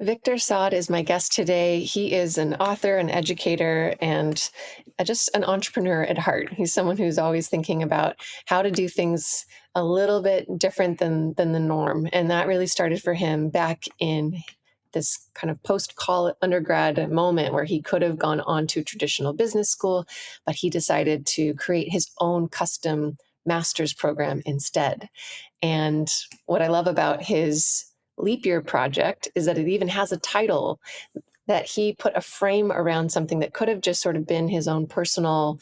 Victor Saad is my guest today. He is an author, an educator, and just an entrepreneur at heart. He's someone who's always thinking about how to do things a little bit different than the norm. And that really started for him back in this kind of post-college undergrad moment where he could have gone on to traditional business school, but he decided to create his own custom master's program instead. And what I love about his leap year project is that it even has a title, that he put a frame around something that could have just sort of been his own personal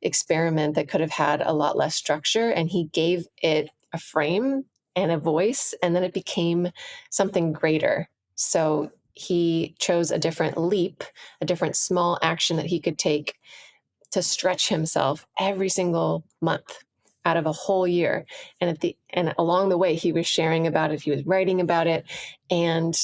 experiment that could have had a lot less structure. And he gave it a frame and a voice, and then it became something greater. So he chose a different leap, a different small action that he could take to stretch himself every single month out of a whole year. And along the way, he was sharing about it, he was writing about it, and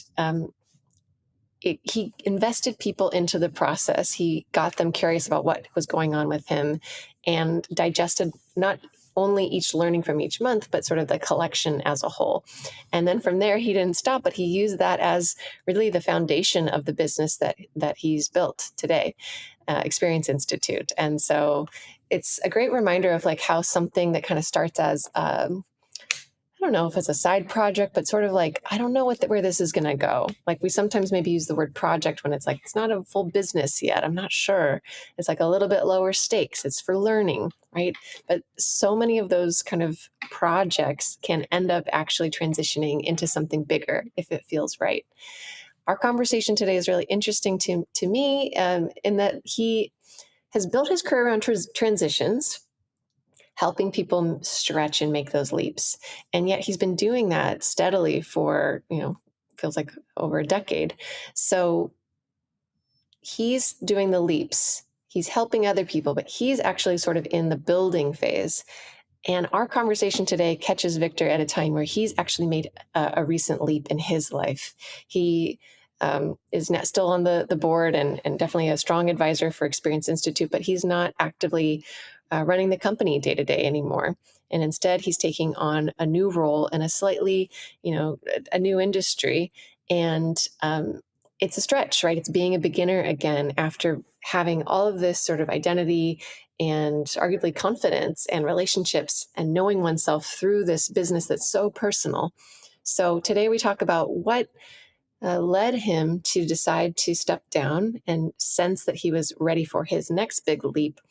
he invested people into the process. He got them curious about what was going on with him and digested not only each learning from each month, but sort of the collection as a whole. And then from there, he didn't stop, but he used that as really the foundation of the business that he's built today, Experience Institute. And so it's a great reminder of like how something that kind of starts as I don't know if it's a side project, but sort of like, I don't know where this is going to go. Like we sometimes maybe use the word project when it's like, it's not a full business yet. I'm not sure. It's like a little bit lower stakes. It's for learning, right? But so many of those kind of projects can end up actually transitioning into something bigger if it feels right. Our conversation today is really interesting to me in that he has built his career around transitions, helping people stretch and make those leaps. And yet he's been doing that steadily for, feels like over a decade. So he's doing the leaps, he's helping other people, but he's actually sort of in the building phase. And our conversation today catches Victor at a time where he's actually made a recent leap in his life. He is still on the board and definitely a strong advisor for Experience Institute, but he's not actively running the company day to day anymore. And instead, he's taking on a new role in a slightly, a new industry. And it's a stretch, right? It's being a beginner again after having all of this sort of identity and arguably confidence and relationships and knowing oneself through this business that's so personal. So today we talk about what led him to decide to step down and sense that he was ready for his next big leap.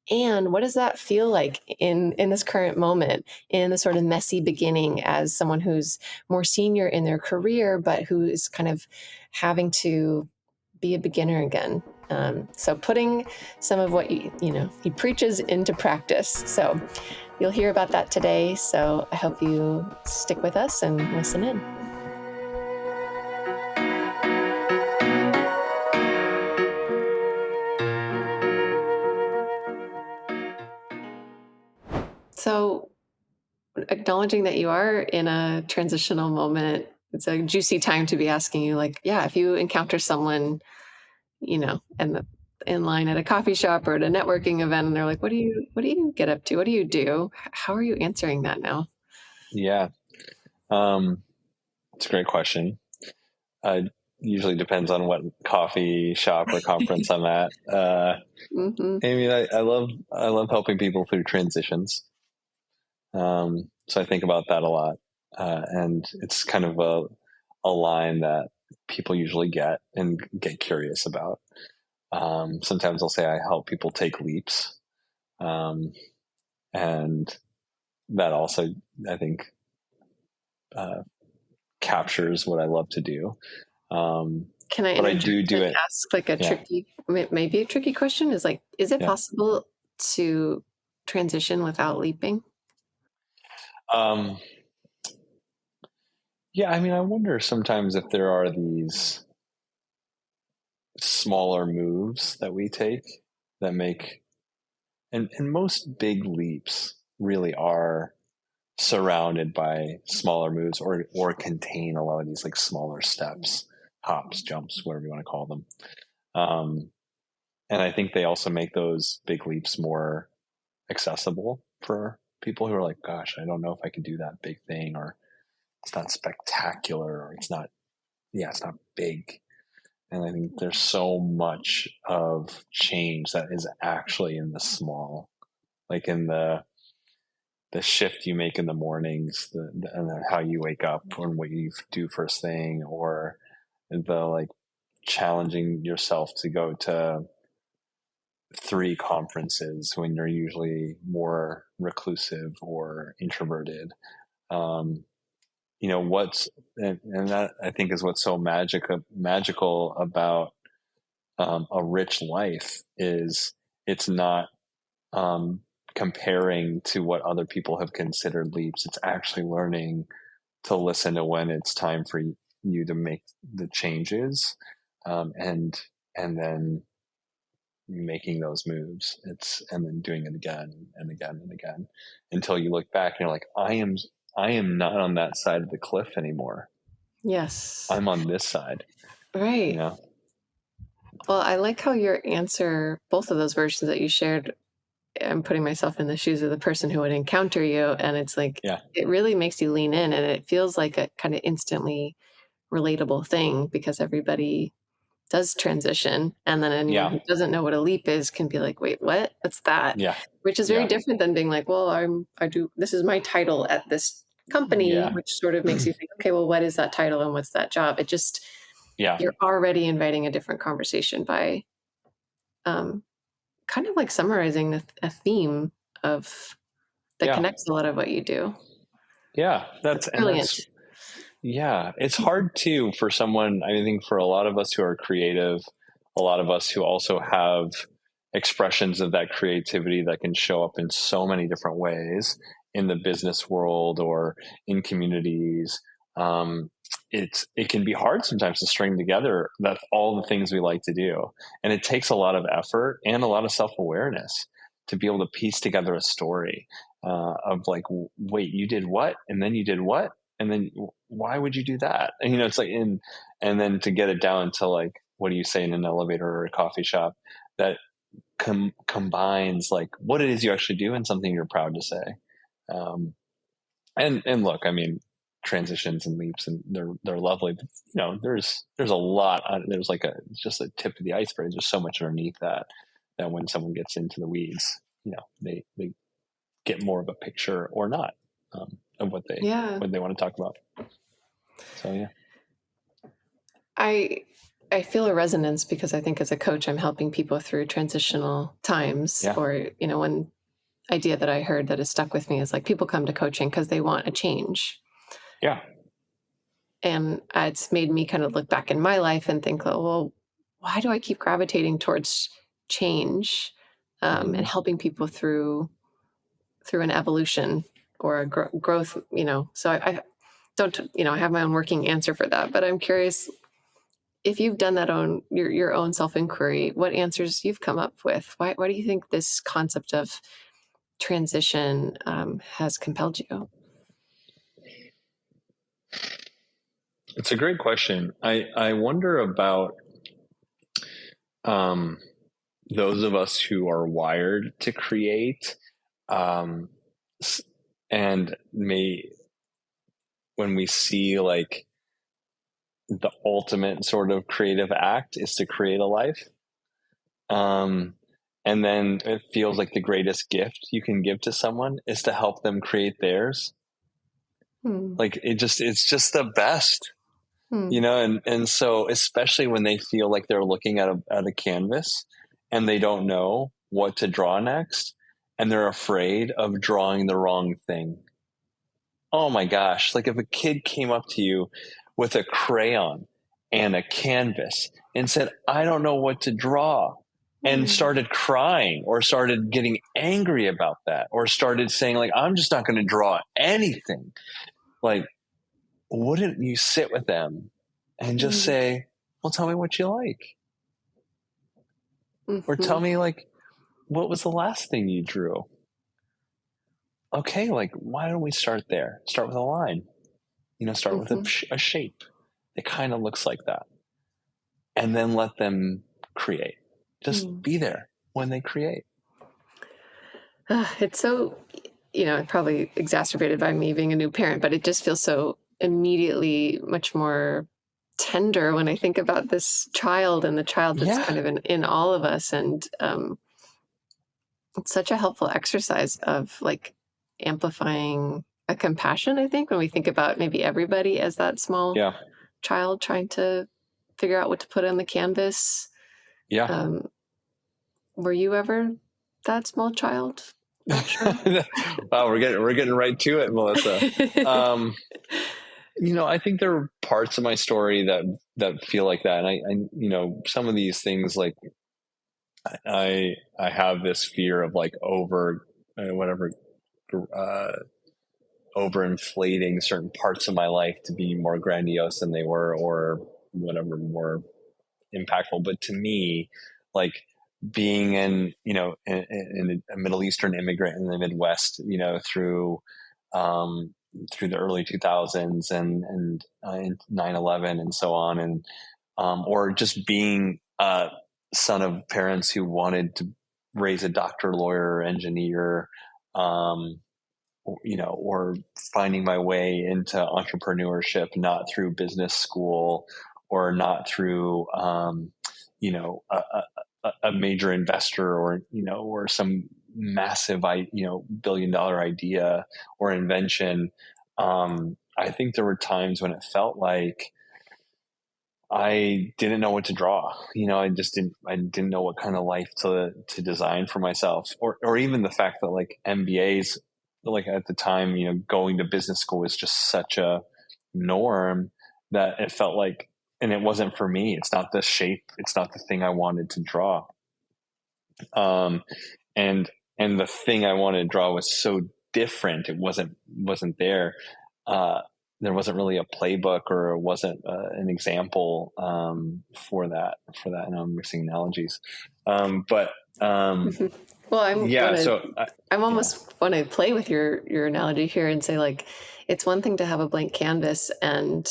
And what does that feel like in this current moment, in the sort of messy beginning as someone who's more senior in their career, but who is kind of having to be a beginner again? So putting some of what he preaches into practice. So you'll hear about that today. So I hope you stick with us and listen in. So acknowledging that you are in a transitional moment, it's a juicy time to be asking you, like, yeah, if you encounter someone, and in line at a coffee shop or at a networking event, and they're like, what do you get up to? What do you do? How are you answering that now? Yeah. It's a great question. Usually depends on what coffee shop or conference I'm at. Mm-hmm. I mean, I love helping people through transitions. So I think about that a lot. And it's kind of a line that people usually get and get curious about. Sometimes I'll say I help people take leaps. And that also, I think, captures what I love to do. Can I But I do it. ask like a Yeah. tricky, maybe a tricky question is like, is it possible to transition without leaping? Yeah, I mean, I wonder sometimes if there are these smaller moves that we take that make, and most big leaps really are surrounded by smaller moves or contain a lot of these like smaller steps, hops, jumps, whatever you want to call them. And I think they also make those big leaps more accessible for people who are like, gosh, I don't know if I can do that big thing, or it's not spectacular, or it's not, it's not big. And I think there's so much of change that is actually in the small, like in the shift you make in the mornings, and how you wake up and what you do first thing, or the like challenging yourself to go to 3 conferences when you're usually more reclusive or introverted. Um, what's and that I think is what's so magical about a rich life is it's not um, comparing to what other people have considered leaps. It's actually learning to listen to when it's time for you to make the changes, and then making those moves. And then doing it again and again and again until you look back and you're like, I am not on that side of the cliff anymore. Yes. I'm on this side. You Right. know? Well, I like how your answer, both of those versions that you shared, I'm putting myself in the shoes of the person who would encounter you. And it's like, Yeah. it really makes you lean in, and it feels like a kind of instantly relatable thing because everybody does transition. And then anyone Yeah. who doesn't know what a leap is can be like, wait, what? What's that? Yeah. Which is very Yeah. different than being like, well, this is my title at this company, Yeah. which sort of makes you think, okay, well, what is that title and what's that job? It just, Yeah. you're already inviting a different conversation by um, kind of like summarizing a theme of that Yeah. connects a lot of what you do. Yeah. That's That's brilliant. yeah. It's hard too for someone. I think for a lot of us who are creative, a lot of us who also have expressions of that creativity that can show up in so many different ways in the business world or in communities. Um, it can be hard sometimes to string together that all the things we like to do, and it takes a lot of effort and a lot of self awareness to be able to piece together a story of like, wait, you did what, and then you did what, and then why would you do that? And it's like and then to get it down to like, what do you say in an elevator or a coffee shop that combines like what it is you actually do and something you're proud to say. Um, and look, I mean, transitions and leaps, and they're lovely. But, there's a lot. There's like just a tip of the iceberg. There's so much underneath that when someone gets into the weeds, they get more of a picture or not of what they Yeah. want to talk about. So yeah. I feel a resonance because I think as a coach, I'm helping people through transitional times. Yeah. Or, one idea that I heard that has stuck with me is like people come to coaching because they want a change. Yeah. And it's made me kind of look back in my life and think, oh, well, why do I keep gravitating towards change Mm-hmm. and helping people through an evolution or a growth, So I don't, I have my own working answer for that, but I'm curious if you've done that on your own self inquiry, what answers you've come up with. Why do you think this concept of transition has compelled you? It's a great question. I wonder about um, those of us who are wired to create, um, and when we see like the ultimate sort of creative act is to create a life, um, and then it feels like the greatest gift you can give to someone is to help them create theirs. Hmm. Like it's just the best. Hmm. And so especially when they feel like they're looking at a canvas and they don't know what to draw next, and they're afraid of drawing the wrong thing. Oh my gosh, like if a kid came up to you with a crayon and a canvas and said, I don't know what to draw, and Hmm. started crying or started getting angry about that, or started saying like, I'm just not going to draw anything, like, wouldn't you sit with them and just Hmm. say, well, tell me what you like? Or Hmm. tell me, like, what was the last thing you drew? Okay, like, why don't we start there? Start with a line, start with Hmm. a shape that kind of looks like that. And then let them create. Just Hmm. be there when they create. It's so, probably exacerbated by me being a new parent, but it just feels so immediately much more tender when I think about this child and the child that's Yeah. kind of in all of us. And it's such a helpful exercise of like amplifying a compassion, I think, when we think about maybe everybody as that small Yeah. child trying to figure out what to put on the canvas. Yeah. Um, were you ever that small child? Not sure. Wow, we're getting right to it, Melissa. Um, I think there are parts of my story that feel like that, and some of these things, like I have this fear of like whatever uh, overinflating certain parts of my life to be more grandiose than they were, or whatever, more impactful. But to me, like being in a Middle Eastern immigrant in the Midwest, um, through the early 2000s and 9/11 and so on, and or just being a son of parents who wanted to raise a doctor, lawyer, engineer, um, or finding my way into entrepreneurship, not through business school or not through, a major investor, or some massive, billion-dollar idea or invention. I think there were times when it felt like I didn't know what to draw. I didn't know what kind of life to design for myself, or even the fact that like MBAs, like at the time, going to business school was just such a norm that it felt like, and it wasn't for me. It's not the shape. It's not the thing I wanted to draw. Um, and, and the thing I wanted to draw was so different. It wasn't there. Uh, there wasn't really a playbook, or it wasn't an example for that. And I'm mixing analogies, but Well, yeah. I'm Yeah. almost want to play with your analogy here and say like it's one thing to have a blank canvas and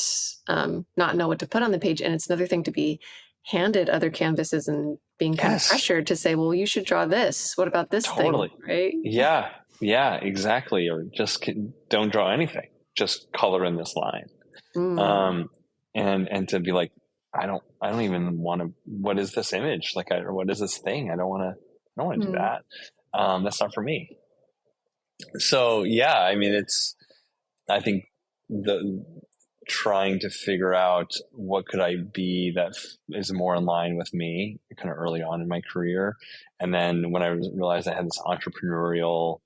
not know what to put on the page, and it's another thing to be handed other canvases and being kind of Yes. pressured to say, well, you should draw this. What about this thing, Totally. right? Yeah. Yeah. Exactly. Or just don't draw anything. Just color in this line. Mm. um, and to be like, I don't even want to. What is this image? Like, or what is this thing? I don't want to do Mm. that. That's not for me. So yeah, I mean, I think the trying to figure out what could I be that is more in line with me, kind of early on in my career, and then when I realized I had this entrepreneurial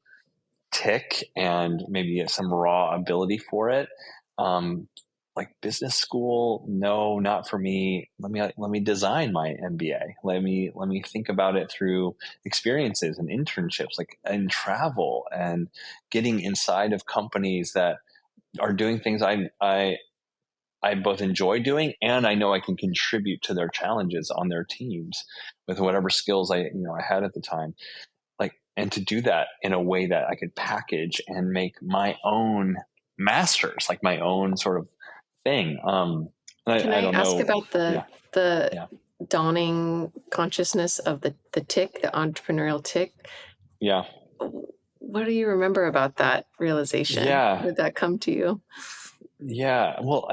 tick and maybe some raw ability for it. Um, like business school, no, not for me. Let me design my MBA. Let me think about it through experiences and internships, like and travel and getting inside of companies that are doing things I both enjoy doing, and I know I can contribute to their challenges on their teams with whatever skills I had at the time, like, and to do that in a way that I could package and make my own masters, like my own sort of thing. Can I I don't ask know. about Yeah. the Yeah. dawning consciousness of the tick, the entrepreneurial tick? Yeah. What do you remember about that realization? Yeah. Did that come to you? Yeah. Well,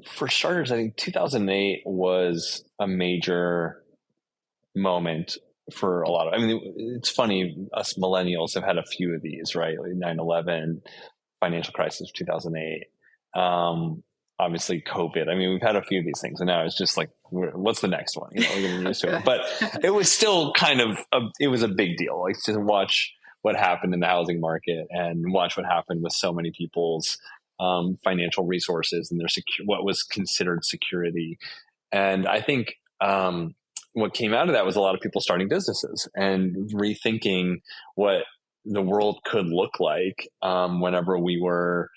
for starters, I think 2008 was a major moment for a lot of, I mean, it's funny, us millennials have had a few of these, right? Like 9/11, financial crisis of 2008. Obviously COVID. I mean, we've had a few of these things, and now it's just like, what's the next one? We're getting used to it, but it was still kind of, it was a big deal. Like to watch what happened in the housing market and watch what happened with so many people's financial resources and what was considered security. And I think what came out of that was a lot of people starting businesses and rethinking what the world could look like whenever we were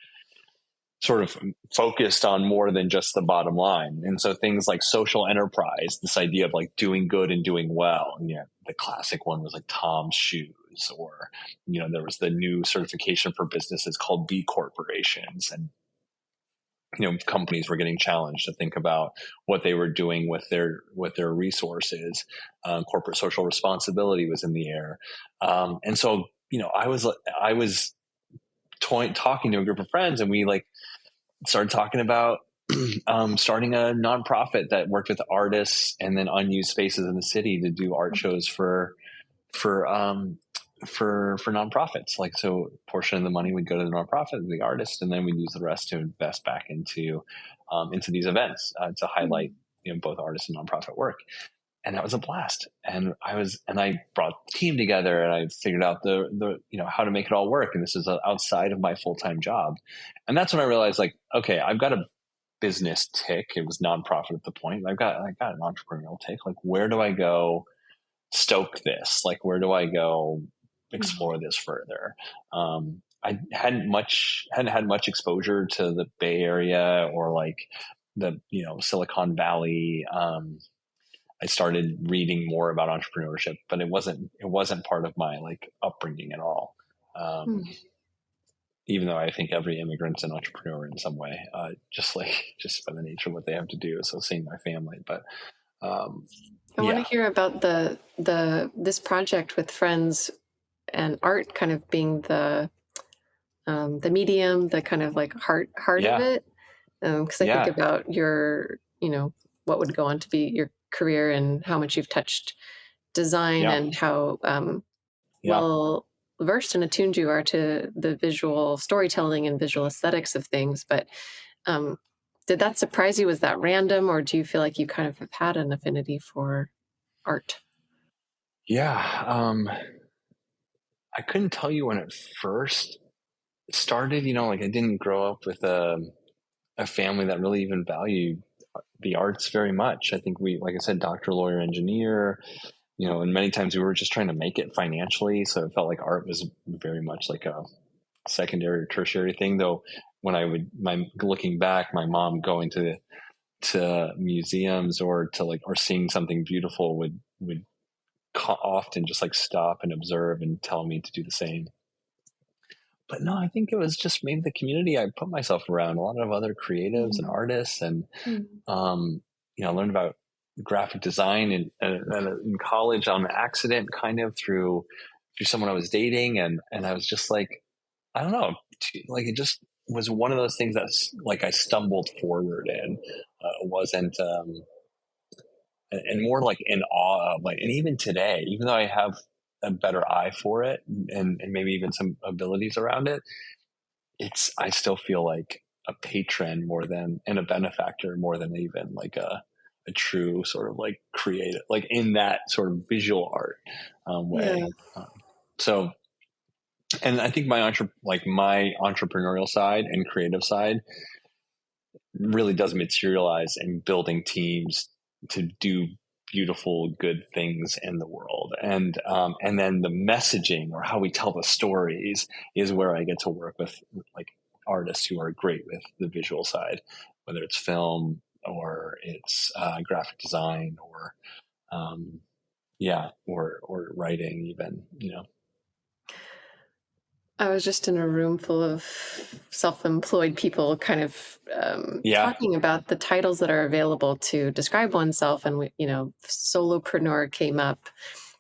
sort of focused on more than just the bottom line. And so things like social enterprise, this idea of like doing good and doing well. And, the classic one was like Tom's Shoes, or, there was the new certification for businesses called B corporations. And companies were getting challenged to think about what they were doing with their resources. Corporate social responsibility was in the air, and so I was talking to a group of friends, and we like started talking about starting a nonprofit that worked with artists and then unused spaces in the city to do art shows for nonprofits. Like, so a portion of the money would go to the nonprofit, the artist, and then we'd use the rest to invest back into these events to highlight, both artists and nonprofit work. And that was a blast. And I brought the team together, and I figured out the how to make it all work. And this is outside of my full-time job. And that's when I realized, like, okay, I've got a business tick. It was nonprofit at the point. I got an entrepreneurial tick. Like, where do I go stoke this? Like, where do I go explore this further? I hadn't had much exposure to the Bay Area or like the Silicon Valley. I started reading more about entrepreneurship, but it wasn't part of my like upbringing at all. Even though I think every immigrant's an entrepreneur in some way, just by the nature of what they have to do. So seeing my family, but I want to hear about this project with friends and art kind of being the medium, the kind of like heart of it. Because I think about your, what would go on to be your career and how much you've touched design and how well versed and attuned you are to the visual storytelling and visual aesthetics of things. But did that surprise you? Was that random, or do you feel like you kind of have had an affinity for art? Yeah. I couldn't tell you when it first started. Like, I didn't grow up with a family that really even valued the arts very much. I think we, like I said, doctor, lawyer, engineer, and many times we were just trying to make it financially. So it felt like art was very much like a secondary or tertiary thing. Though when looking back, my mom going to museums or seeing something beautiful would often just like stop and observe and tell me to do the same. But no, I think it was just maybe the community I put myself around, a lot of other creatives and artists, and I learned about graphic design in college on accident, kind of through someone I was dating, and I was just like, I don't know, like it just was one of those things that's like I stumbled forward in. It wasn't and more like in awe of, like, and even today, even though I have a better eye for it and maybe even some abilities around it, I still feel like a patron more than, and a benefactor more than even like a true sort of like creative, like in that sort of visual art way. So, and I think my entrepreneurial side and creative side really does materialize in building teams to do beautiful, good things in the world. And then the messaging, or how we tell the stories, is where I get to work with like artists who are great with the visual side, whether it's film or it's graphic design or or writing even, I was just in a room full of self-employed people kind of talking about the titles that are available to describe oneself. And, solopreneur came up.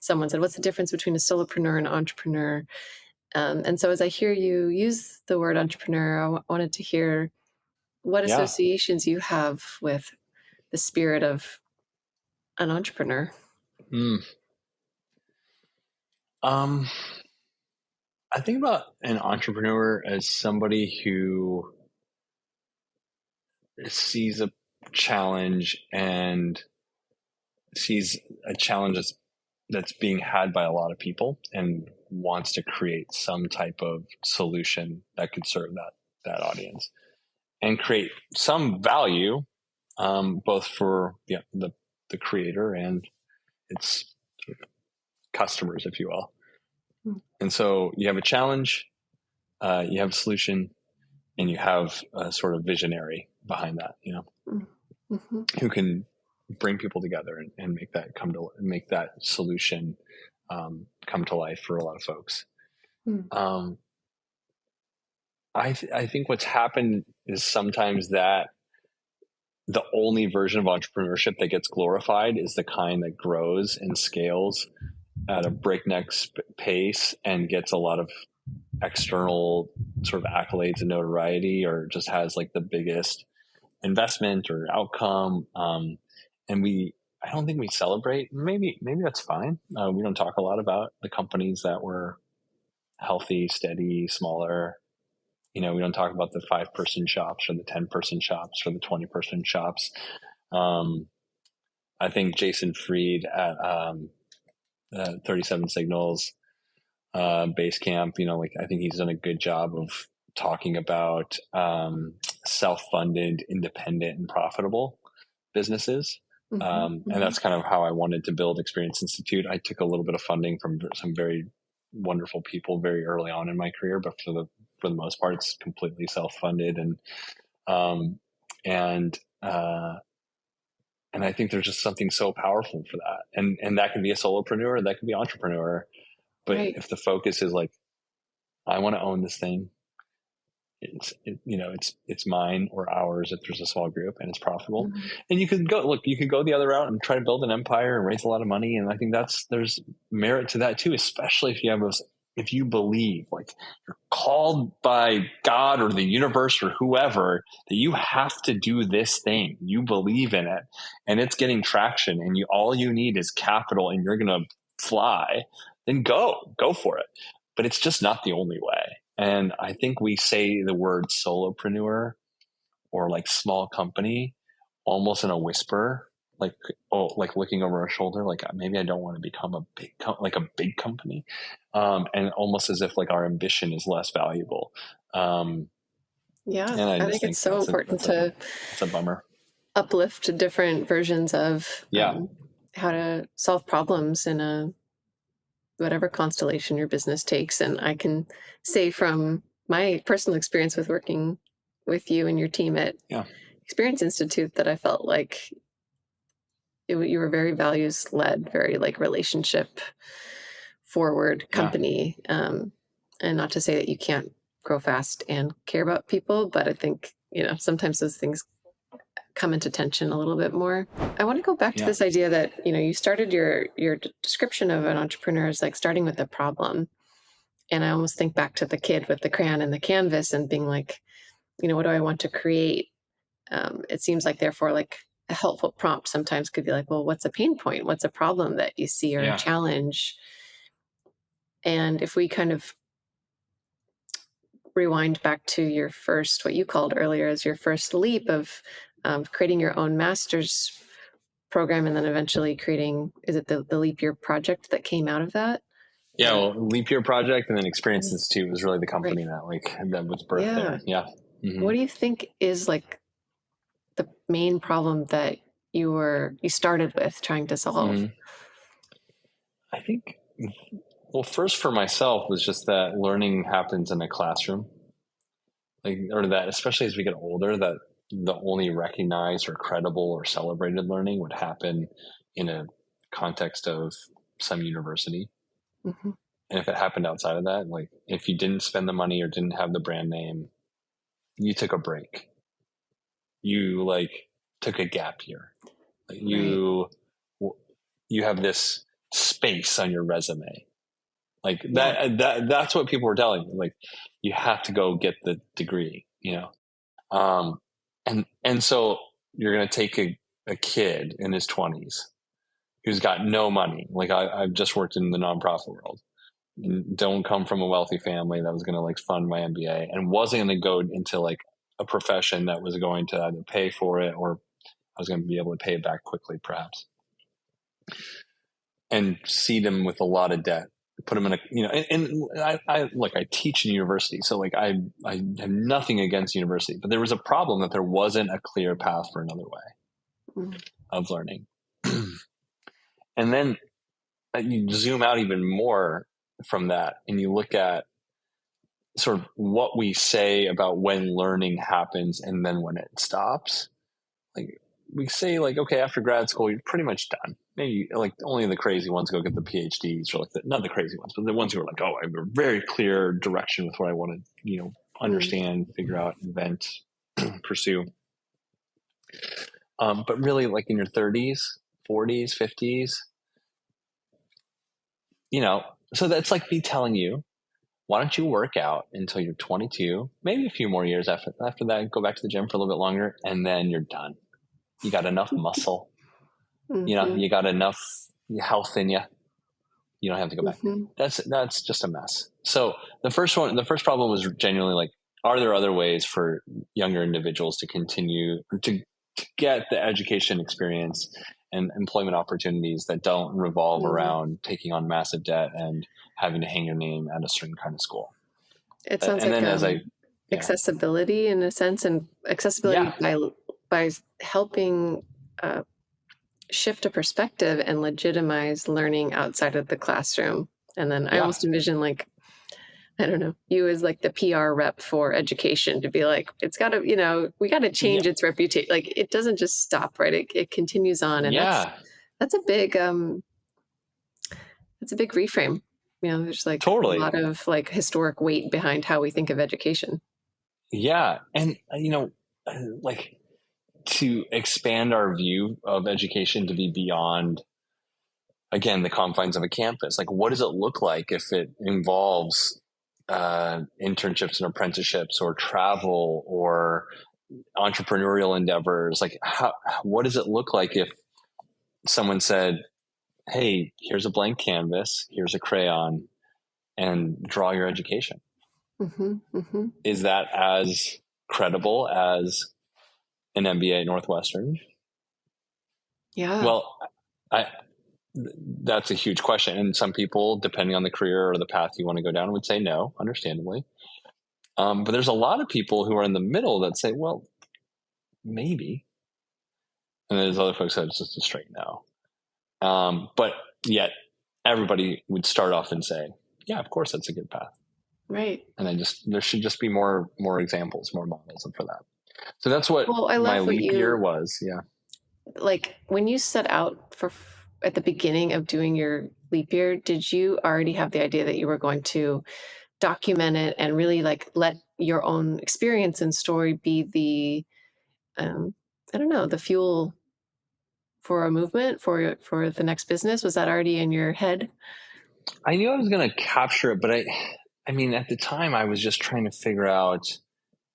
Someone said, what's the difference between a solopreneur and an entrepreneur? And so as I hear you use the word entrepreneur, I wanted to hear what associations you have with the spirit of an entrepreneur. I think about an entrepreneur as somebody who sees a challenge and sees a challenge that's being had by a lot of people and wants to create some type of solution that could serve that audience and create some value, both for the creator and its customers, if you will. And so you have a challenge, you have a solution, and you have a sort of visionary behind that, who can bring people together and make that solution come to life for a lot of folks. I think what's happened is sometimes that the only version of entrepreneurship that gets glorified is the kind that grows and scales at a breakneck pace and gets a lot of external sort of accolades and notoriety, or just has like the biggest investment or outcome. And I don't think we celebrate. Maybe that's fine. We don't talk a lot about the companies that were healthy, steady, smaller. We don't talk about the 5-person shops or the 10-person shops or the 20-person shops. I think Jason Fried at 37 Signals, Basecamp, I think he's done a good job of talking about self-funded, independent, and profitable businesses. And that's kind of how I wanted to build Experience Institute. I took a little bit of funding from some very wonderful people very early on in my career, but for the most part, it's completely self-funded. And I think there's just something so powerful for that. And that can be a solopreneur, that can be entrepreneur. But Right. if the focus is like, I want to own this thing, it's mine or ours if there's a small group and it's profitable. And you could go the other route and try to build an empire and raise a lot of money. And I think there's merit to that too, especially if you believe, like, you're called by God or the universe or whoever, that you have to do this thing. You believe in it and it's getting traction, and all you need is capital and you're going to fly, then go for it. But it's just not the only way. And I think we say the word solopreneur or like small company almost in a whisper, like looking over our shoulder, like maybe I don't want to become a big company, and almost as if like our ambition is less valuable. Yeah, And I I just think think it's so important to it's a bummer. uplift different versions of Yeah, how to solve problems in a whatever constellation your business takes. And I can say from my personal experience with working with you and your team at yeah, Experience Institute that I felt like you were very values led, very like relationship forward yeah, company. And not to say that you can't grow fast and care about people, but I think, sometimes those things come into tension a little bit more. I want to go back to yeah, this idea that, you started your description of an entrepreneur as like starting with a problem. And I almost think back to the kid with the crayon and the canvas and being like, what do I want to create? It seems like, therefore, like a helpful prompt sometimes could be like, well, what's a pain point? What's a problem that you see or a yeah, challenge? And if we kind of rewind back to your first, what you called earlier as your first leap of creating your own master's program and then eventually creating, is it the leap year project that came out of that? yeah. Well, Leap Year Project and then Experience Institute was really the Right. company that was birthed Yeah. there. Yeah. Mm-hmm. What do you think is like the main problem that you started with trying to solve? Mm-hmm. I think, well, first for myself was just that learning happens in a classroom, or that especially as we get older, that the only recognized or credible or celebrated learning would happen in a context of some university. Hmm. And if it happened outside of that, like if you didn't spend the money or didn't have the brand name, you took a break. You like took a gap year. Like, Right. you have this space on your resume. Like Yeah. that's what people were telling me. Like, you have to go get the degree. Um, and so you're going to take a kid in his 20s who's got no money. Like I've just worked in the nonprofit world, and don't come from a wealthy family that was going to like fund my MBA and wasn't going to go into like a profession that was going to either pay for it or I was going to be able to pay it back quickly, perhaps, and seed them with a lot of debt. Put them in I teach in university, so like I have nothing against university, but there was a problem that there wasn't a clear path for another way Mm. of learning. And then you zoom out even more from that and you look at sort of what we say about when learning happens and then when it stops. Like, we say, like, okay, after grad school you're pretty much done. Maybe like only the crazy ones go get the PhDs, or like not the crazy ones, but the ones who are like, oh, I have a very clear direction with what I want to Mm. understand, figure out, invent, pursue. But really, like in your 30s, 40s, 50s, so that's like me telling you, why don't you work out until you're 22, maybe a few more years after that, go back to the gym for a little bit longer, and then you're done. You got enough muscle, Mm-hmm. you got enough health in you. You don't have to go back. Mm-hmm. That's just a mess. So the first problem was genuinely like, are there other ways for younger individuals to continue to get the education experience and employment opportunities that don't revolve Mm-hmm. around taking on massive debt and having to hang your name at a certain kind of school? It sounds And like then yeah, accessibility in a sense, and accessibility yeah, by helping uh, shift a perspective and legitimize learning outside of the classroom. And then I yeah, almost envision like, I don't know, you as like the PR rep for education to be like, it's got to, we got to yeah, change its reputation. Like it doesn't just stop, right? It continues on, and yeah, that's a big reframe. There's like a totally. lot of like historic weight behind how we think of education. Yeah. And, like to expand our view of education to be beyond, again, the confines of a campus. Like, what does it look like if it involves internships and apprenticeships or travel or entrepreneurial endeavors? Like, what does it look like if someone said, hey, here's a blank canvas, here's a crayon, and draw your education? Mm-hmm, mm-hmm. Is that as credible as an MBA at Northwestern? Yeah. Well, I, that's a huge question. And some people, depending on the career or the path you want to go down, would say no, understandably. But there's a lot of people who are in the middle that say, well, maybe. And there's other folks that it's just a straight no. But yet everybody would start off and say, yeah, of course, that's a good path. Right. And there should just be more examples, more models for that. So that's what Well, I my love what leap year you was. Yeah. like when you set out for at the beginning of doing your leap year. Did you already have the idea that you were going to document it and really like let your own experience and story be the I don't know, the fuel for a movement for the next business? Was that already in your head? I knew I was going to capture it, but I mean, at the time I was just trying to figure out,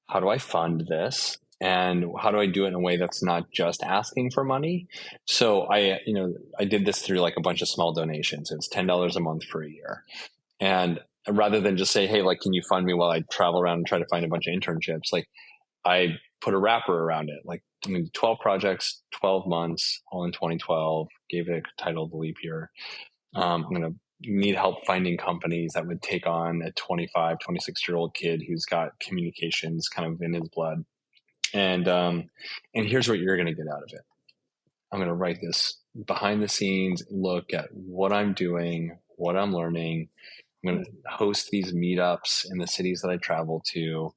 how do I fund this? And how do I do it in a way that's not just asking for money? So I did this through like a bunch of small donations. It's $10 a month for a year. And rather than just say, hey, like, can you fund me while I travel around and try to find a bunch of internships? Like, I put a wrapper around it. Like, 12 projects, 12 months, all in 2012, gave it a title, The Leap Year. I'm going to need help finding companies that would take on a 25, 26-year-old kid who's got communications kind of in his blood. And here's what you're going to get out of it. I'm going to write this behind the scenes look at what I'm doing, what I'm learning. I'm going to host these meetups in the cities that I travel to.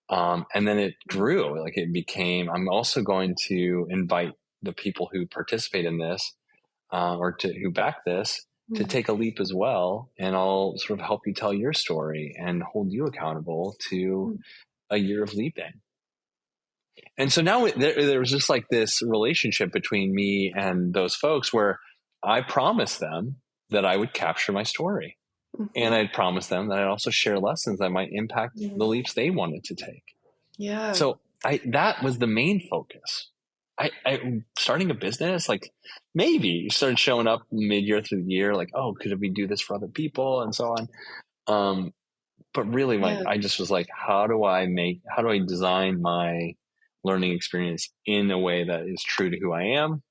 And then it grew. Like it became, I'm also going to invite the people who participate in this who back this to Mm. take a leap as well. And I'll sort of help you tell your story and hold you accountable to a year of leaping. And so now there was just like this relationship between me and those folks where I promised them that I would capture my story. And Mm-hmm. I'd promised them that I'd also share lessons that might impact the Mm. leaps they wanted to take. Yeah. So that was the main focus. I starting a business, like maybe you started showing up mid-year through the year, like, oh, could we do this for other people and so on? But really, Yeah. I just was like, how do I design my learning experience in a way that is true to who I am,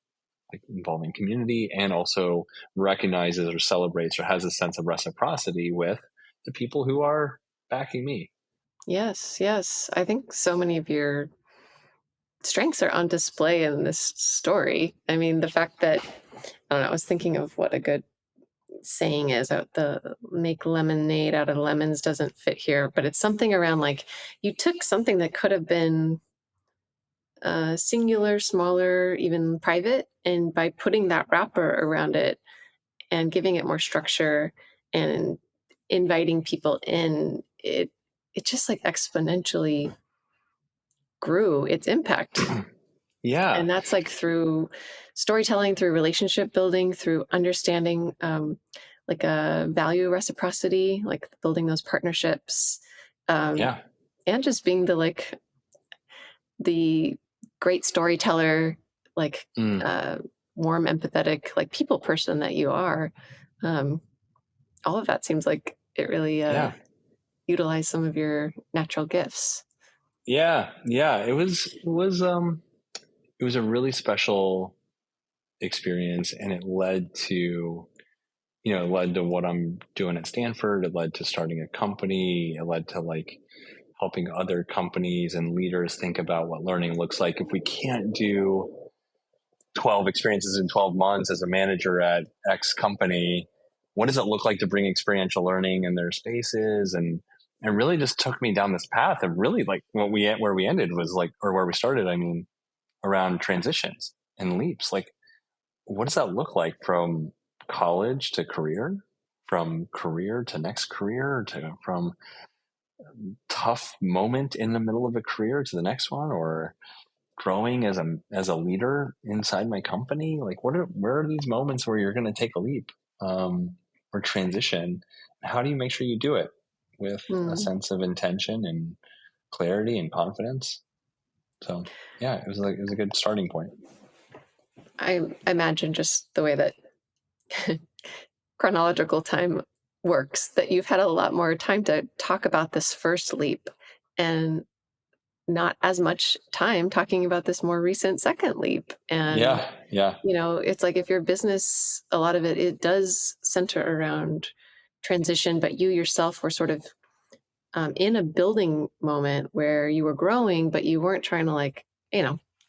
like involving community, and also recognizes or celebrates or has a sense of reciprocity with the people who are backing me. Yes. Yes. I think so many of your strengths are on display in this story. I mean, the fact that I don't know, I was thinking of what a good saying is the make lemonade out of lemons doesn't fit here, but it's something around like you took something that could have been singular, smaller, even private, and by putting that wrapper around it and giving it more structure and inviting people in, it just like exponentially grew its impact. Yeah. And that's like through storytelling, through relationship building, through understanding like a value reciprocity, like building those partnerships, um, Yeah. and just being the great storyteller, like Mm. warm, empathetic, like people person that you are. Um, all of that seems like it really Yeah. utilized some of your natural gifts. Yeah. Yeah. It was a really special experience, and it led to, it led to what I'm doing at Stanford. It led to starting a company. It led to like helping other companies and leaders think about what learning looks like. If we can't do 12 experiences in 12 months as a manager at X company, what does it look like to bring experiential learning in their spaces? And really just took me down this path of really like where we ended was like, or where we started, I mean, around transitions and leaps. Like, what does that look like from college to career, from career to next career, to from tough moment in the middle of a career to the next one, or growing as a leader inside my company? Like, where are these moments where you're going to take a leap, or transition? How do you make sure you do it with a Mm. sense of intention and clarity and confidence? So yeah, it was a good starting point. I imagine just the way that chronological time works, that you've had a lot more time to talk about this first leap and not as much time talking about this more recent second leap. And, Yeah, yeah, it's like if your business, a lot of it does center around transition, but you yourself were sort of in a building moment where you were growing, but you weren't trying to like,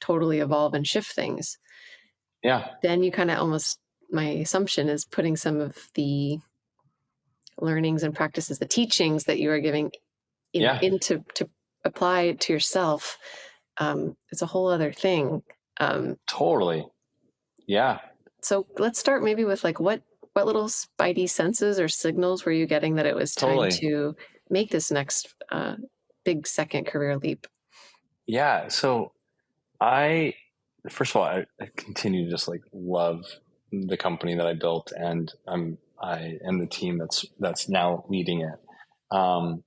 totally evolve and shift things. yeah, Then you kind of almost, my assumption is putting some of the learnings and practices, the teachings that you are giving, yeah, into to apply to yourself. It's a whole other thing. Um, totally. Yeah, so let's start maybe with like what little spidey senses or signals were you getting that it was time totally. to make this next big second career leap? Yeah. So I, first of all, I continue to just like love the company that I built, and I am the team that's now leading it, um,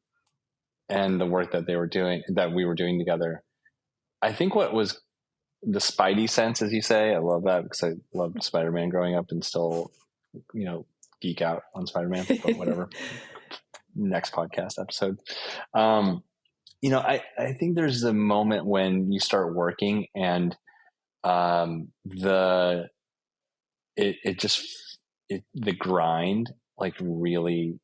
and the work that we were doing together. I think what was the spidey sense, as you say, I love that because I loved Spider-Man growing up and still, you know, geek out on Spider-Man, but whatever. Next podcast episode. Um, I think there's a moment when you start working and the it just the grind like really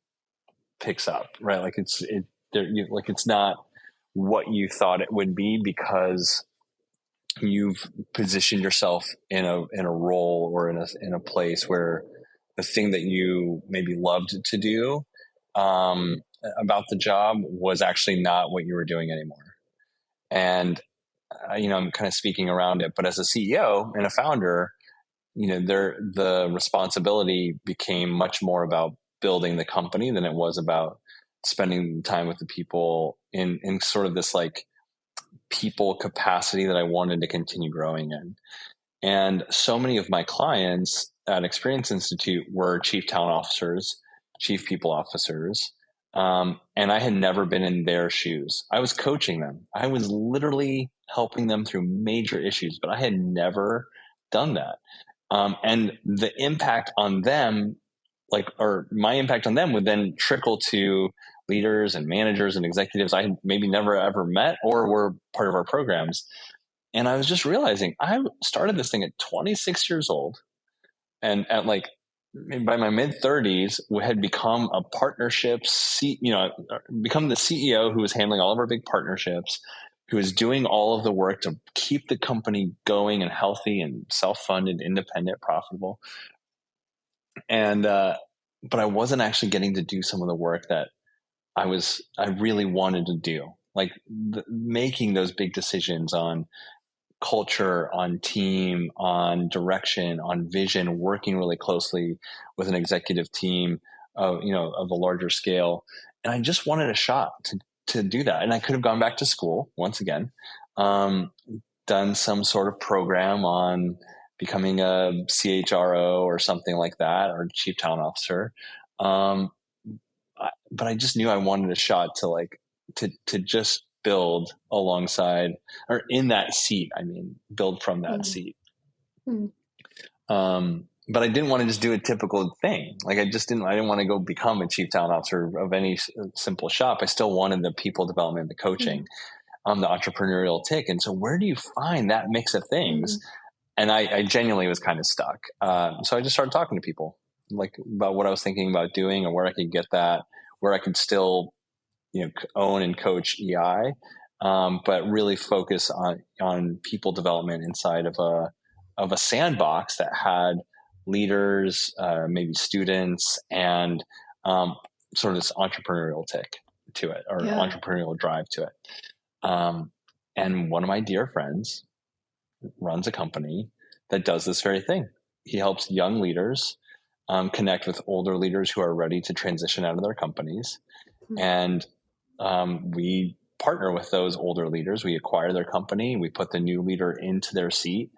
picks up, right? Like like it's not what you thought it would be, because you've positioned yourself in a role or in a place where the thing that you maybe loved to do, about the job, was actually not what you were doing anymore. And I'm kind of speaking around it, but as a CEO and a founder, the responsibility became much more about building the company than it was about spending time with the people in sort of this like people capacity that I wanted to continue growing in. And so many of my clients at Experience Institute were chief talent officers, chief people officers. And I had never been in their shoes. I was coaching them. I was literally helping them through major issues, but I had never done that. And the impact on them, or my impact on them, would then trickle to leaders and managers and executives I had maybe never ever met or were part of our programs. And I was just realizing I started this thing at 26 years old, and at like by my mid 30s, we had become a partnership, become the CEO who was handling all of our big partnerships, who was doing all of the work to keep the company going and healthy and self-funded, independent, profitable. And, but I wasn't actually getting to do some of the work that I really wanted to do, like making those big decisions on culture, on team, on direction, on vision, working really closely with an executive team of a larger scale. And I just wanted a shot to do that. And I could have gone back to school once again, um, done some sort of program on becoming a CHRO or something like that, or chief talent officer. Um, but I just knew I wanted a shot to to just build alongside or in that seat. I mean, build from that Mm. seat. Mm. But I didn't want to just do a typical thing. Like I didn't want to go become a chief talent officer of any simple shop. I still wanted the people development, the coaching, Mm. the entrepreneurial tick. And so where do you find that mix of things? Mm. And I genuinely was kind of stuck. So I just started talking to people like about what I was thinking about doing and where I could get that, where I could still, own and coach EI, but really focus on people development inside of a sandbox that had leaders, maybe students, and sort of this entrepreneurial tick to it or Yeah. entrepreneurial drive to it. And one of my dear friends runs a company that does this very thing. He helps young leaders connect with older leaders who are ready to transition out of their companies. Mm. And we partner with those older leaders. We acquire their company. We put the new leader into their seat.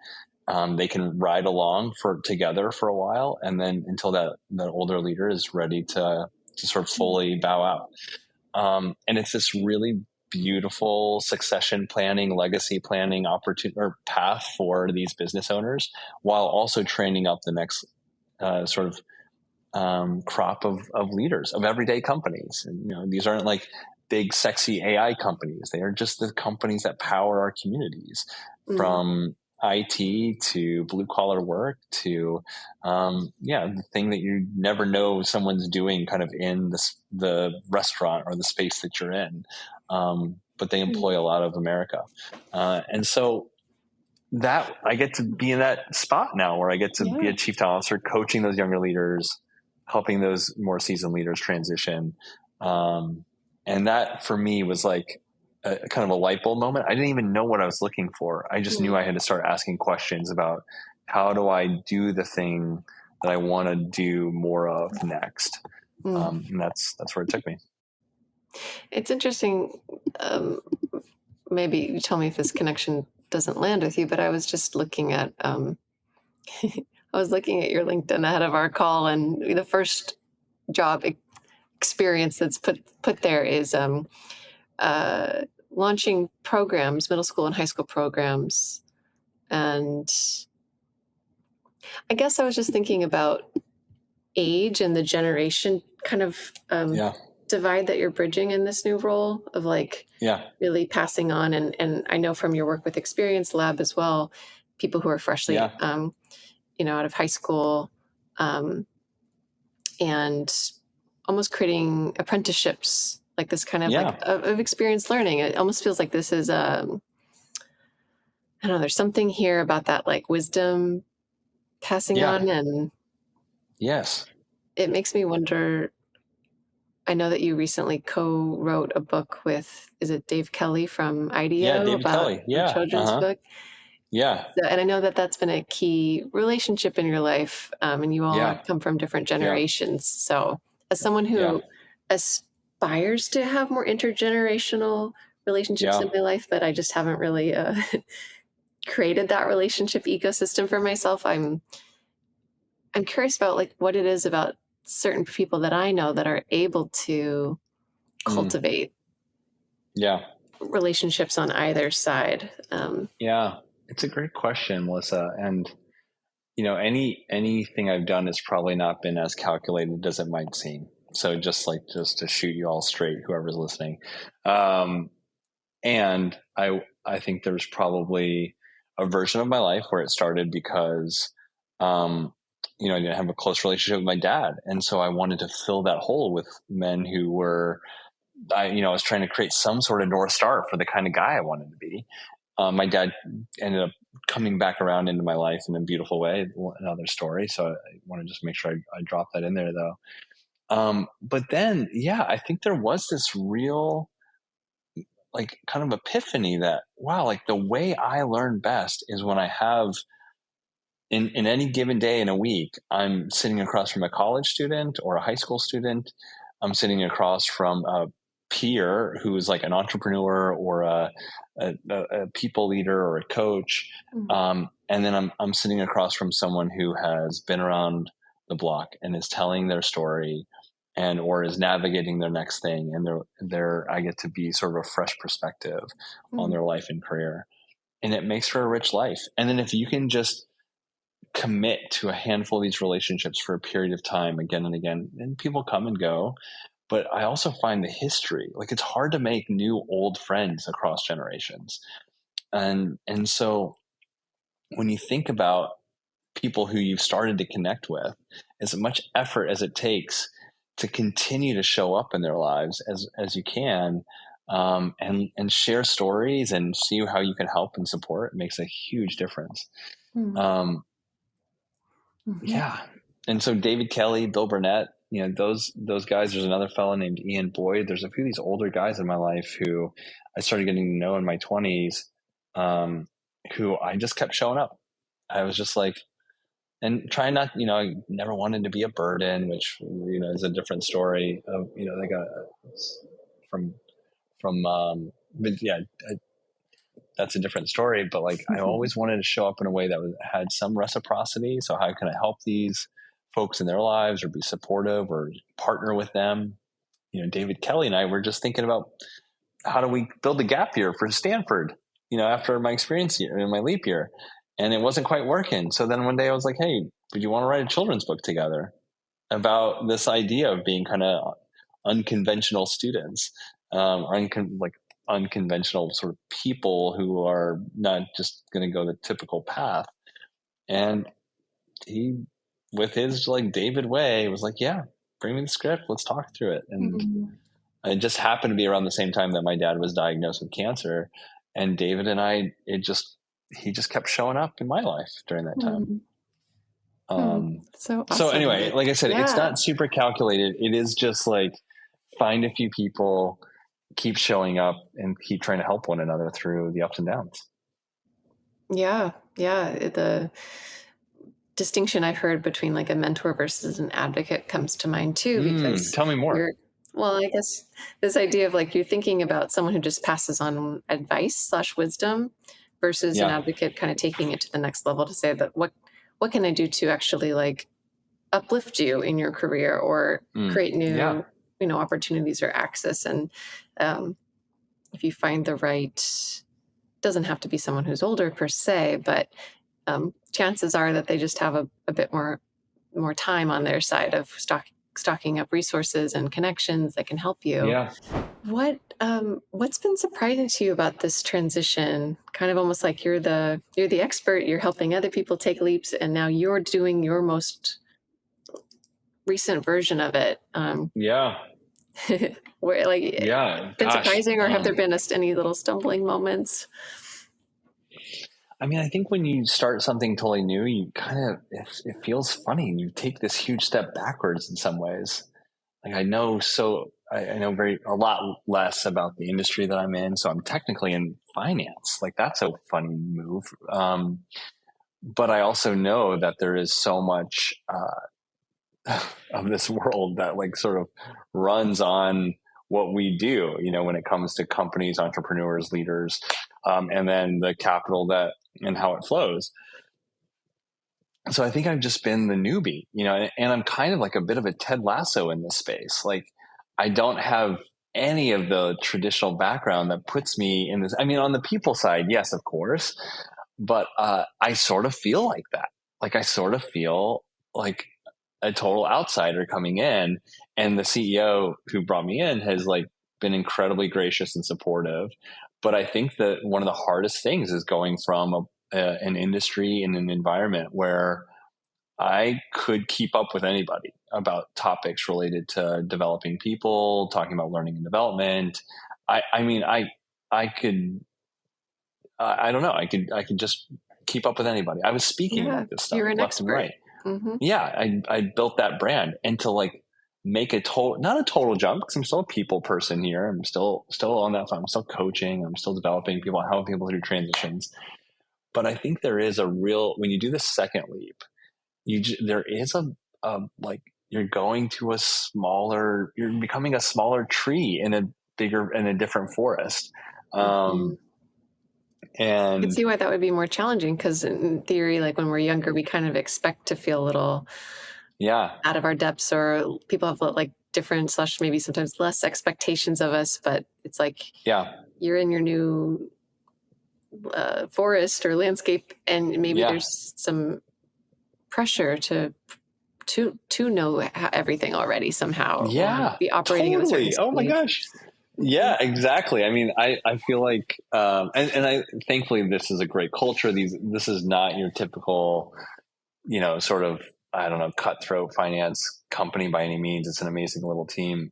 They can ride along together for a while, and then until that older leader is ready to sort of fully bow out. And it's this really beautiful succession planning, legacy planning opportunity or path for these business owners, while also training up the next sort of crop of leaders of everyday companies. And these aren't like big sexy AI companies. They are just the companies that power our communities, Mm. from IT to blue collar work to the thing that you never know someone's doing kind of in the restaurant or the space that you're in. But they Mm. employ a lot of America. And so that I get to be in that spot now where I get to be Yeah. a chief talent officer, coaching those younger leaders, helping those more seasoned leaders transition. And that for me was like a kind of a light bulb moment. I didn't even know what I was looking for. I just knew Mm. I had to start asking questions about how do I do the thing that I want to do more of next. Mm. And that's where it took me. It's interesting. Um, Maybe you tell me if this connection doesn't land with you, but I was just looking at I was looking at your LinkedIn ahead of our call, and the first job experience that's put there is uh, launching programs, middle school and high school programs. And I guess I was just thinking about age and the generation kind of Yeah. divide that you're bridging in this new role of like Yeah. really passing on. And I know from your work with Experience Lab as well, people who are freshly, Yeah. out of high school, um, and almost creating apprenticeships, like this kind of like Yeah. of experience learning. It almost feels like this is, I don't know, there's something here about that like wisdom passing Yeah. on. And Yes. it makes me wonder. I know that you recently co-wrote a book with, is it Dave Kelly from Yeah. IDEO David about Kelly. a Yeah. children's Uh-huh. book? Yeah. So, and I know that that's been a key relationship in your life, and you all Yeah. come from different Yeah. generations. So, as someone Yeah. who aspires to have more intergenerational relationships Yeah. in my life, but I just haven't really created that relationship ecosystem for myself, I'm curious about like what it is about certain people that I know that are able to Mm. cultivate Yeah. relationships on either side. Yeah. It's a great question, Melissa. And anything I've done has probably not been as calculated as it might seem. So just to shoot you all straight, whoever's listening. Um, and I think there's probably a version of my life where it started because I didn't have a close relationship with my dad. And so I wanted to fill that hole with men who were I was trying to create some sort of North Star for the kind of guy I wanted to be. My dad ended up coming back around into my life in a beautiful way. Another story. So I want to just make sure I drop that in there though. But then, yeah, I think there was this real, like kind of epiphany that, wow, like the way I learn best is when I have in any given day in a week, I'm sitting across from a college student or a high school student. I'm sitting across from a peer who's like an entrepreneur or a people leader or a coach. Mm. And then I'm sitting across from someone who has been around the block and is telling their story and or is navigating their next thing, and I get to be sort of a fresh perspective on Mm. their life and career, and it makes for a rich life. And then if you can just commit to a handful of these relationships for a period of time again and again, and people come and go, but I also find the history, like it's hard to make new old friends across generations. And so when you think about people who you've started to connect with, as much effort as it takes to continue to show up in their lives as you can, and share stories and see how you can help and support, makes a huge difference. Mm. Um, Mm-hmm. yeah. And so David Kelly, Bill Burnett, those guys. There's another fellow named Ian Boyd. There's a few of these older guys in my life who I started getting to know in my 20s, who I just kept showing up. I was just like, and trying not, I never wanted to be a burden, which, is a different story of, they got but yeah, that's a different story. But like, I always wanted to show up in a way that had some reciprocity. So how can I help these folks in their lives, or be supportive, or partner with them? David Kelly and I were just thinking about how do we build a gap year for Stanford, after my experience year, in my leap year, and it wasn't quite working. So then one day I was like, hey, would you want to write a children's book together about this idea of being kind of unconventional students, or unconventional sort of people who are not just going to go the typical path. And he, with his like David way, was like, yeah, bring me the script, let's talk through it. And Mm-hmm. it just happened to be around the same time that my dad was diagnosed with cancer, and David and I, he just kept showing up in my life during that time. Mm-hmm. Hmm. So So awesome. anyway, like I said, it's Yeah. not super calculated. It is just like, find a few people, keep showing up, and keep trying to help one another through the ups and downs. Yeah. Yeah. The distinction I've heard between like a mentor versus an advocate comes to mind too, because Tell me more. you're, well, I guess this idea of like you're thinking about someone who just passes on advice slash wisdom versus an Yeah. advocate kind of taking it to the next level to say that what can I do to actually like uplift you in your career or create Yeah. new, opportunities or access. And um, if you find the right, doesn't have to be someone who's older per se, but chances are that they just have a bit more time on their side of stocking up resources and connections that can help you. Yeah. What's been surprising to you about this transition? Kind of almost like you're the expert, you're helping other people take leaps, and now you're doing your most recent version of it. Yeah. Where like Yeah. been Gosh. surprising, or have there been any little stumbling moments? I mean, I think when you start something totally new, you kind of, it feels funny. You take this huge step backwards in some ways. Like I know a lot less about the industry that I'm in. So I'm technically in finance. Like that's a funny move. But I also know that there is so much, of this world that like sort of runs on what we do, when it comes to companies, entrepreneurs, leaders, and then the capital and how it flows. So I think I've just been the newbie, and I'm kind of like a bit of a Ted Lasso in this space. Like I don't have any of the traditional background that puts me in this. I mean, on the people side, yes, of course, but I sort of feel like that. Like I sort of feel like a total outsider coming in, and the CEO who brought me in has like been incredibly gracious and supportive. But I think that one of the hardest things is going from an industry and an environment where I could keep up with anybody about topics related to developing people, talking about learning and development. I mean, I could, I don't know, I could just keep up with anybody. I was speaking Yeah, about this stuff you're an left and expert. right. Mm-hmm. Yeah, I built that brand, and to like make not a total jump, because I'm still a people person here. I'm still on that front. I'm still coaching. I'm still developing people, helping people through transitions. But I think there is a real, when you do the second leap, there is a like you're going to you're becoming a smaller tree in a different forest. Mm-hmm. Um, I could and see why that would be more challenging because, in theory, like when we're younger, we kind of expect to feel a little yeah, out of our depths, or people have like different slash maybe sometimes less expectations of us, but it's like Yeah. you're in your new forest or landscape, and maybe Yeah. there's some pressure to know everything already somehow, or Yeah, be operating at a certain totally. Oh my speed. gosh. Mhm. Yeah, exactly. I mean, I feel like, and I, thankfully this is a great culture. This is not your typical, sort of, I don't know, cutthroat finance company by any means. It's an amazing little team.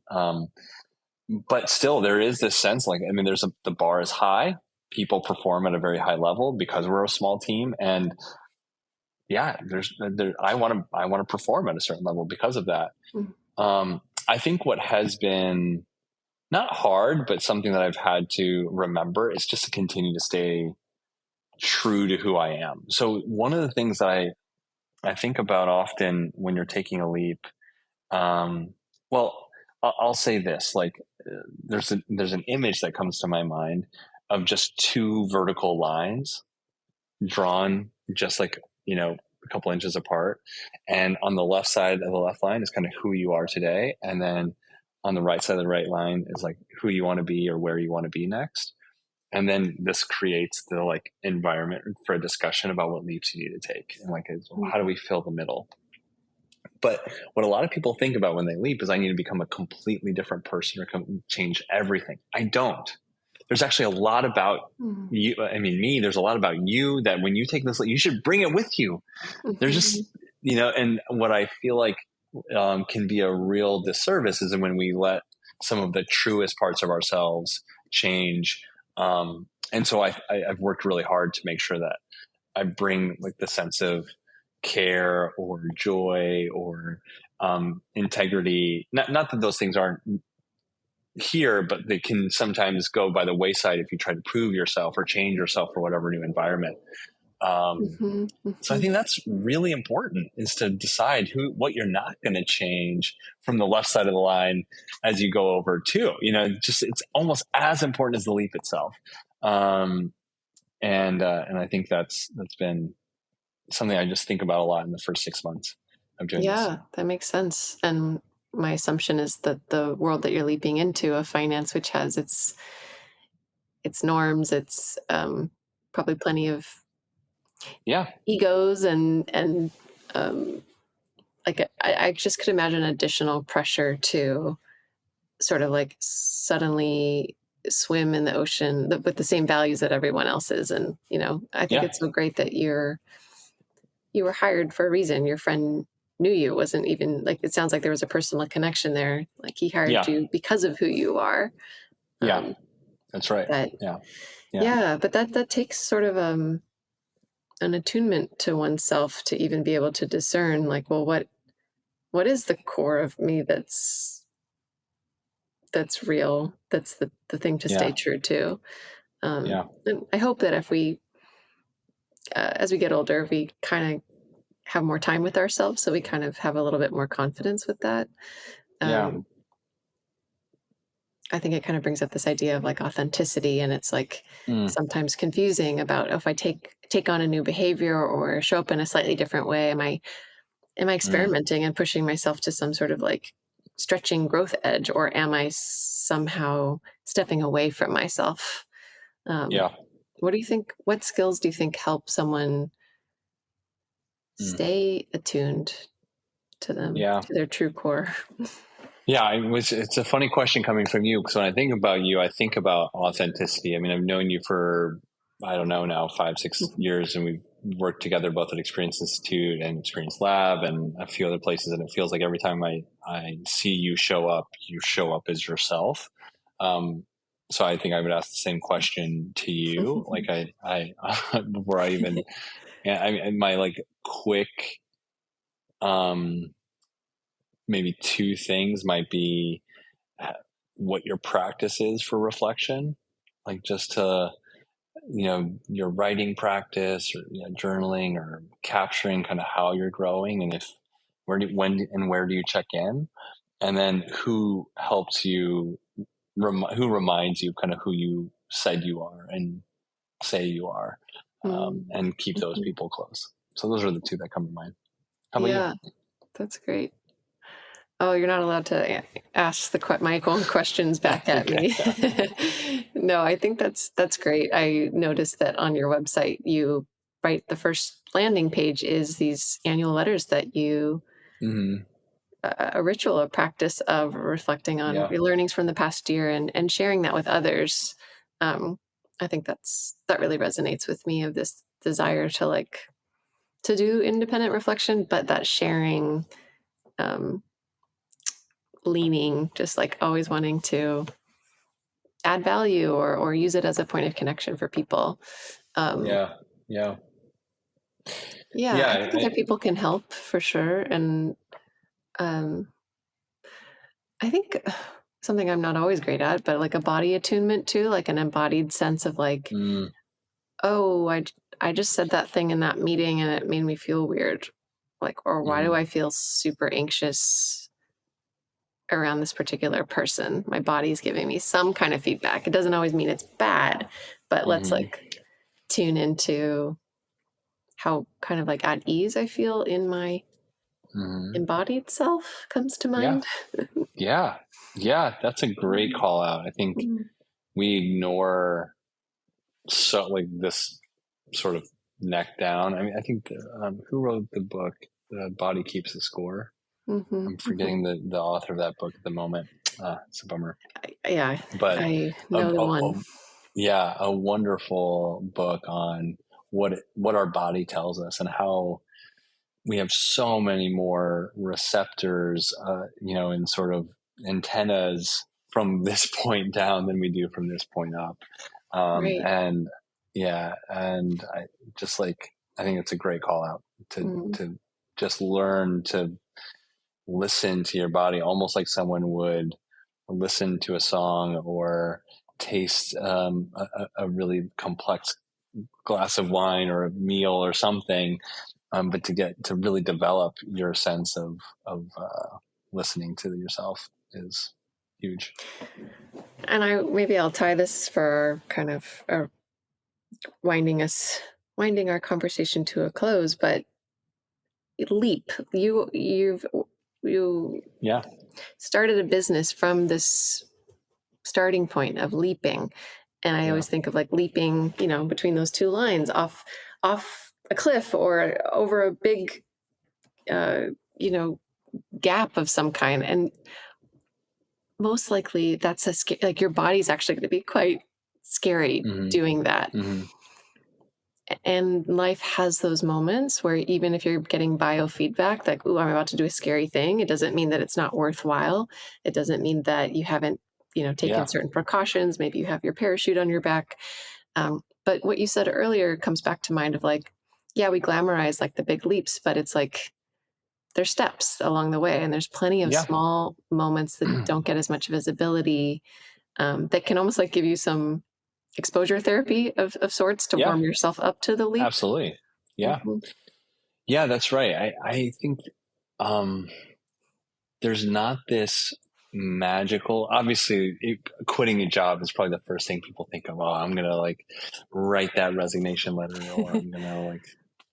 But still there is this sense, like, I mean, the bar is high. People perform at a very high level because we're a small team. And yeah, I want to perform at a certain level because of that. Mhm. I think what has been not hard, but something that I've had to remember is just to continue to stay true to who I am. So one of the things that I think about often when you're taking a leap, well, I'll say this, like, there's an image that comes to my mind of just two vertical lines drawn just like, a couple inches apart. And on the left side of the left line is kind of who you are today. And then on the right side of the right line is like who you want to be or where you want to be next. And then this creates the like environment for a discussion about what leaps you need to take. And like, how do we fill the middle? But what a lot of people think about when they leap is I need to become a completely different person or change everything. I don't. There's actually a lot about Mhm. you. I mean, me, there's a lot about you that when you take this, you should bring it with you. There's Mhm. just, and what I feel like can be a real disservice is when we let some of the truest parts of ourselves change. And so I've worked really hard to make sure that I bring like the sense of care or joy or integrity. Not that those things aren't here, but they can sometimes go by the wayside if you try to prove yourself or change yourself for whatever new environment. Um, Mhm. so I Mhm. think that's really important, is to decide what you're not going to change from the left side of the line as you go over to, just it's almost as important as the leap itself. And I think that's been something I just think about a lot in the first 6 months of doing this. Yeah, that makes sense. And my assumption is that the world that you're leaping into of finance, which has its norms, its probably plenty of Yeah. egos, and um, like I just could imagine additional pressure to sort of like suddenly swim in the ocean with the same values that everyone else is. And I think Yeah. it's so great that you were hired for a reason. Your friend knew you. It wasn't even like, it sounds like there was a personal connection there. Like he hired Yeah. you because of who you are. Yeah. Um, That's right. that Yeah. Yeah. Yeah, but that takes sort of an attunement to oneself to even be able to discern, like, well, what is the core of me that's real, that's the thing to stay Yeah. true to. Yeah. And I hope that if we as we get older, we kind of have more time with ourselves, so we kind of have a little bit more confidence with that. Yeah. um, I think it kind of brings up this idea of like authenticity, and it's like Mm, sometimes confusing about, if I take on a new behavior or show up in a slightly different way, am I mm. experimenting and pushing myself to some sort of like stretching growth edge, or am I somehow stepping away from myself? Um, Yeah. what do you think? What skills do you think help someone Mm. stay attuned to them, Yeah. to their true core? Yeah, it's a funny question coming from you, because when I think about you, I think about authenticity. I mean, I've known you for, I don't know, now 5, 6 years, and we've worked together both at Experience Institute and Experience Lab and a few other places. And it feels like every time I see you show up as yourself. Um, so I think I would ask the same question to you. Like before I even, yeah, my like quick, um, maybe two things might be what your practice is for reflection, like just to, your writing practice or journaling or capturing kind of how you're growing, and if when and where do you check in, and then who helps you, who reminds you kind of who you said you are and say you are, Mm. and keep those Mhm. people close. So those are the two that come to mind. How about you? Yeah, that's great. Oh, you're not allowed to ask my own questions back at Okay. me. No, I think that's great. I noticed that on your website, you write the first landing page is these annual letters that you Hmm. a ritual, a practice of reflecting on Yeah. your learnings from the past year and sharing that with others. Um, I think that really resonates with me of this desire to to do independent reflection, but that sharing, um, leaning, just like always wanting to add value or use it as a point of connection for people. Um, Yeah. Yeah. yeah, I Yeah. think other people can help for sure. And um, I think something I'm not always great at, but like a body attunement too, like an embodied sense of like, Mm, oh, I just said that thing in that meeting and it made me feel weird. Like, or why do hmm. I feel super anxious around this particular person? My body's giving me some kind of feedback. It doesn't always mean it's bad, but let's Hmm. like tune into how kind of like at ease I feel in my Hmm. embodied self comes to Yeah. mind. Yeah. Yeah. That's a great call out. I think Mm. we ignore so like this sort of neck down. I mean, I think who wrote the book, The Body Keeps the Score? Mm-hmm, I'm mm-hmm. forgetting the author of that book at the moment. It's a bummer, Yeah, but I a, know the one. yeah, a wonderful book on what our body tells us and how we have so many more receptors, and sort of antennas from this point down than we do from this point up. Right. And yeah, and I just like, I think it's a great call out Mm. to just learn to listen to your body almost like someone would listen to a song or taste a really complex glass of wine or a meal or something, but to get to really develop your sense of listening to yourself is huge. And I'll tie this for kind of winding our conversation to a close, but leap. You Yeah, started a business from this starting point of leaping. And I yeah. always think of like leaping, between those two lines off a cliff or over a big uh, you know, gap of some kind. And most likely that's like your body's actually going to be quite scary Hmm. doing that. Hmm. And life has those moments where even if you're getting biofeedback, like, ooh, I'm about to do a scary thing, it doesn't mean that it's not worthwhile. It doesn't mean that you haven't, taken Yeah, certain precautions. Maybe you have your parachute on your back. But what you said earlier comes back to mind of like, yeah, we glamorize like the big leaps, but it's like there's steps along the way. And there's plenty of yeah. small moments that don't get as much visibility, that can almost like give you some exposure therapy of sorts to Yeah, warm yourself up to the leap. absolutely. Yeah, Mhm. yeah, that's right. I think um, there's not this magical, obviously quitting a job is probably the first thing people think of. Oh, I'm gonna like write that resignation letter, or I'm gonna like,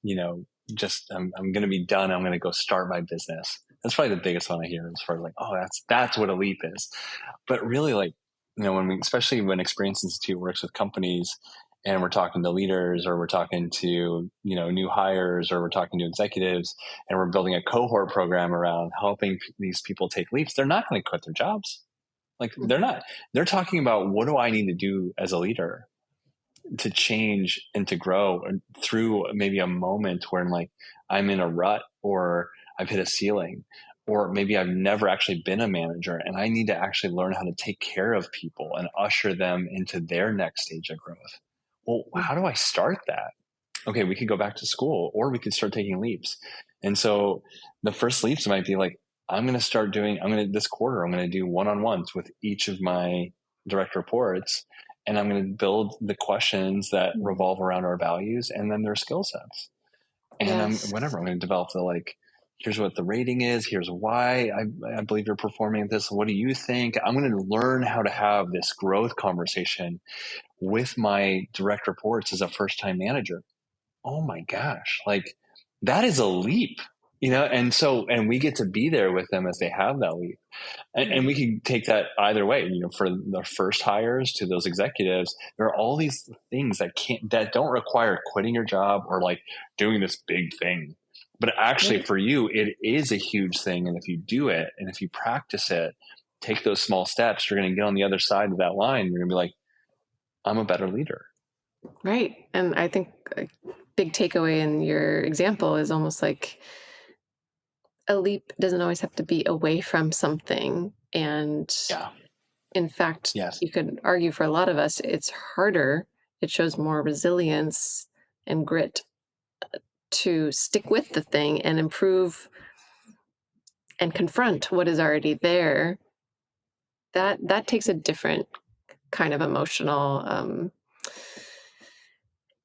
you know just I'm gonna be done, I'm gonna go start my business. That's probably the biggest one I hear as far as like, oh, that's what a leap is. But really, like, especially when Experience Institute works with companies and we're talking to leaders, or we're talking to new hires, or we're talking to executives, and we're building a cohort program around helping these people take leaps, they're not going to quit their jobs. Like, they're Mhm. not. They're talking about, what do I need to do as a leader to change and to grow through maybe a moment where like I'm in a rut, or I've hit a ceiling, or maybe I've never actually been a manager and I need to actually learn how to take care of people and usher them into their next stage of growth. Well, how do I start that? Okay, we could go back to school, or we could start taking leaps. And so the first leaps might be like, this quarter, I'm going to do one-on-ones with each of my direct reports. And I'm going to build the questions that Mhm. revolve around our values and then their skill sets. And Yes. I'm going to develop the like, here's what the rating is. Here's why I believe you're performing at this. What do you think? I'm going to learn how to have this growth conversation with my direct reports as a first time manager. Oh my gosh, like, that is a leap. and we get to be there with them as they have that leap. And we can take that either way, for the first hires to those executives. There are all these things that don't require quitting your job or like doing this big thing. But actually for you, it is a huge thing. And if you do it and if you practice it, take those small steps, you're going to get on the other side of that line. You're going to be like, I'm a better leader. Right. And I think a big takeaway in your example is almost like a leap doesn't always have to be away from something. And Yeah. in fact, Yes. you could argue for a lot of us, it's harder. It shows more resilience and grit to stick with the thing and improve and confront what is already there. That takes a different kind of emotional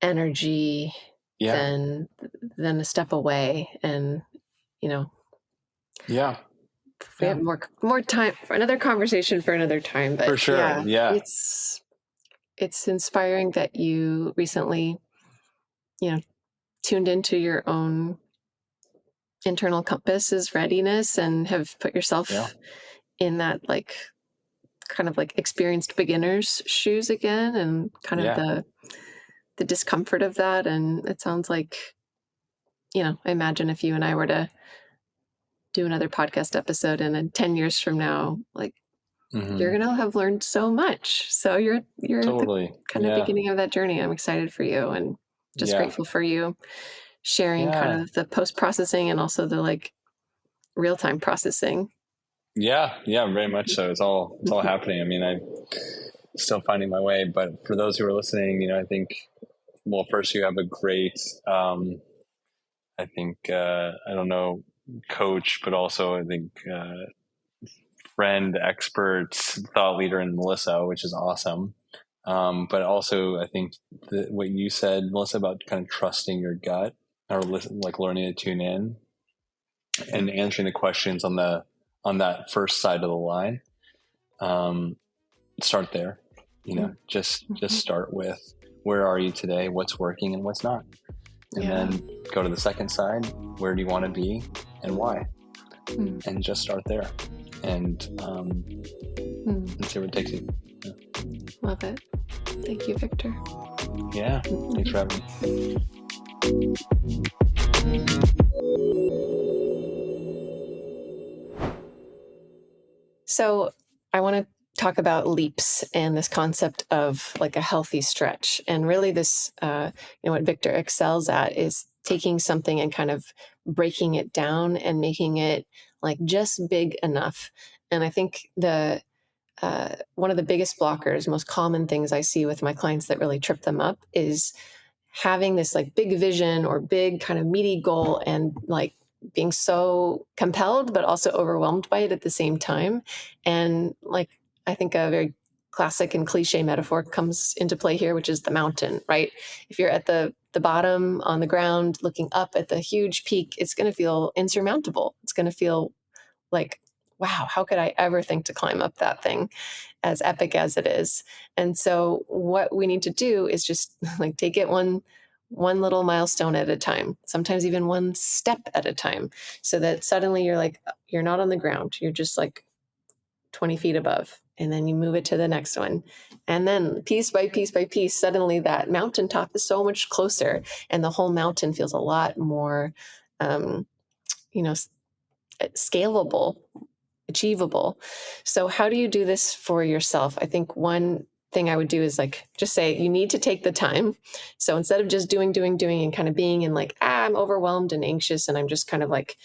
energy Yeah. than a step away. And Yeah. if we have more time for another conversation for another time, but For sure. Yeah. it's inspiring that you recently tuned into your own internal compass's readiness and have put yourself in that like kind of like experienced beginner's shoes again, and kind of the discomfort of that. And it sounds like, I imagine if you and I were to do another podcast episode and in 10 years from now, like you're going to have learned so much. So you're at the Totally. kind of beginning of that journey. I'm excited for you and just grateful for you sharing kind of the post-processing and also the like real-time processing. Yeah, very much so. It's all happening. I mean, I'm still finding my way, but for those who are listening, I think, well, first you have a great, I think, I don't know, coach, but also I think friend, expert, thought leader in Melissa, which is awesome. But also I think what you said, Melissa, about kind of trusting your gut or like learning to tune in and answering the questions on that first side of the line. Start there, just start with where are you today, what's working and what's not, and then go to the second side, where do you want to be and why, and just start there and see where it takes you. Love it. Thank you, Victor. Yeah, thanks for having me. So I want to talk about leaps and this concept of like a healthy stretch. And really this, what Victor excels at is taking something and kind of breaking it down and making it like just big enough. And I think one of the biggest blockers, most common things I see with my clients that really trip them up is having this like big vision or big kind of meaty goal and like being so compelled but also overwhelmed by it at the same time. And like I think a very classic and cliche metaphor comes into play here, which is the mountain, right? If you're at the bottom on the ground looking up at the huge peak, it's going to feel insurmountable. It's going to feel like, wow, how could I ever think to climb up that thing, as epic as it is? And so what we need to do is just like take it one little milestone at a time, sometimes even one step at a time, so that suddenly you're not on the ground, you're just like 20 feet above, and then you move it to the next one. And then piece by piece by piece, suddenly that mountaintop is so much closer and the whole mountain feels a lot more, scalable, achievable. So how do you do this for yourself? I think one thing I would do is like just say you need to take the time. So instead of just doing and kind of being in like, I'm overwhelmed and anxious and I'm just kind of like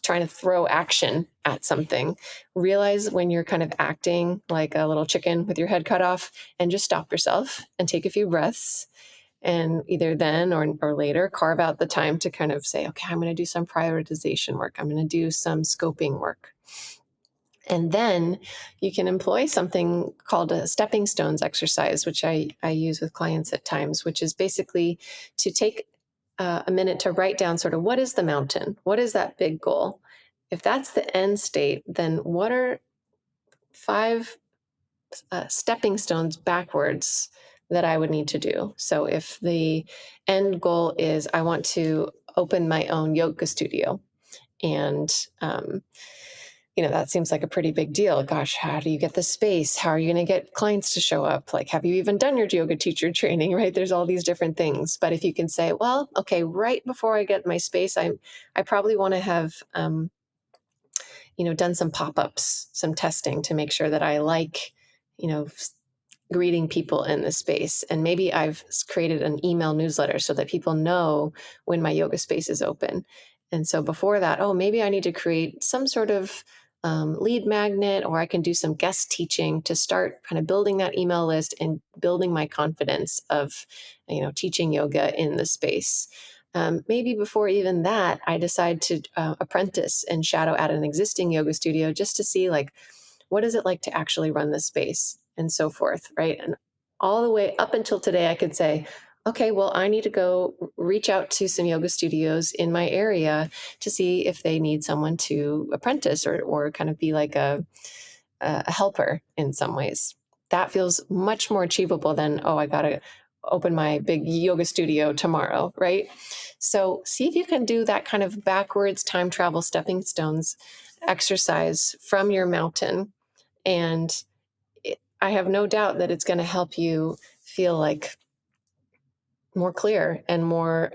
trying to throw action at something, realize when you're kind of acting like a little chicken with your head cut off, and just stop yourself and take a few breaths. And either then or later, carve out the time to kind of say, okay, I'm going to do some prioritization work. I'm going to do some scoping work. And then you can employ something called a stepping stones exercise, which I use with clients at times, which is basically to take a minute to write down sort of what is the mountain? What is that big goal? If that's the end state, then what are 5 stepping stones backwards that I would need to do? So if the end goal is I want to open my own yoga studio, And, that seems like a pretty big deal. Gosh, how do you get the space? How are you going to get clients to show up? Like, have you even done your yoga teacher training, right? There's all these different things. But if you can say, well, okay, right before I get my space, I probably want to have, done some pop-ups, some testing to make sure that I like, greeting people in the space. And maybe I've created an email newsletter so that people know when my yoga space is open. And so before that, oh, maybe I need to create some sort of lead magnet, or I can do some guest teaching to start kind of building that email list and building my confidence of, teaching yoga in the space. Maybe before even that, I decide to apprentice and shadow at an existing yoga studio just to see, like, what is it like to actually run this space and so forth, right? And all the way up until today, I could say, okay, well, I need to go reach out to some yoga studios in my area to see if they need someone to apprentice or kind of be like a helper in some ways. That feels much more achievable than, oh, I got to open my big yoga studio tomorrow, right? So see if you can do that kind of backwards time travel stepping stones exercise from your mountain. And I have no doubt that it's going to help you feel like more clear and more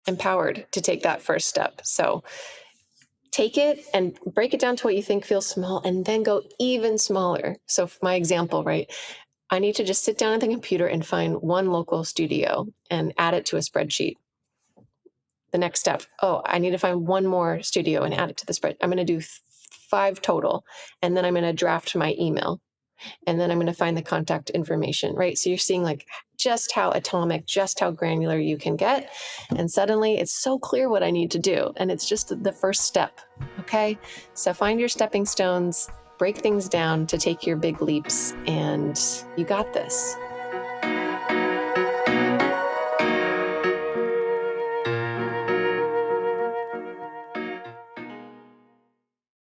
empowered to take that first step. So take it and break it down to what you think feels small, and then go even smaller. So for my example, right, I need to just sit down at the computer and find one local studio and add it to a spreadsheet. The next step, oh, I need to find one more studio and add it to the spread. I'm going to do 5 total, and then I'm going to draft my email, and then I'm going to find the contact information, right? So you're seeing like just how atomic, just how granular you can get. And suddenly it's so clear what I need to do. And it's just the first step. Okay. So find your stepping stones, break things down to take your big leaps, and you got this.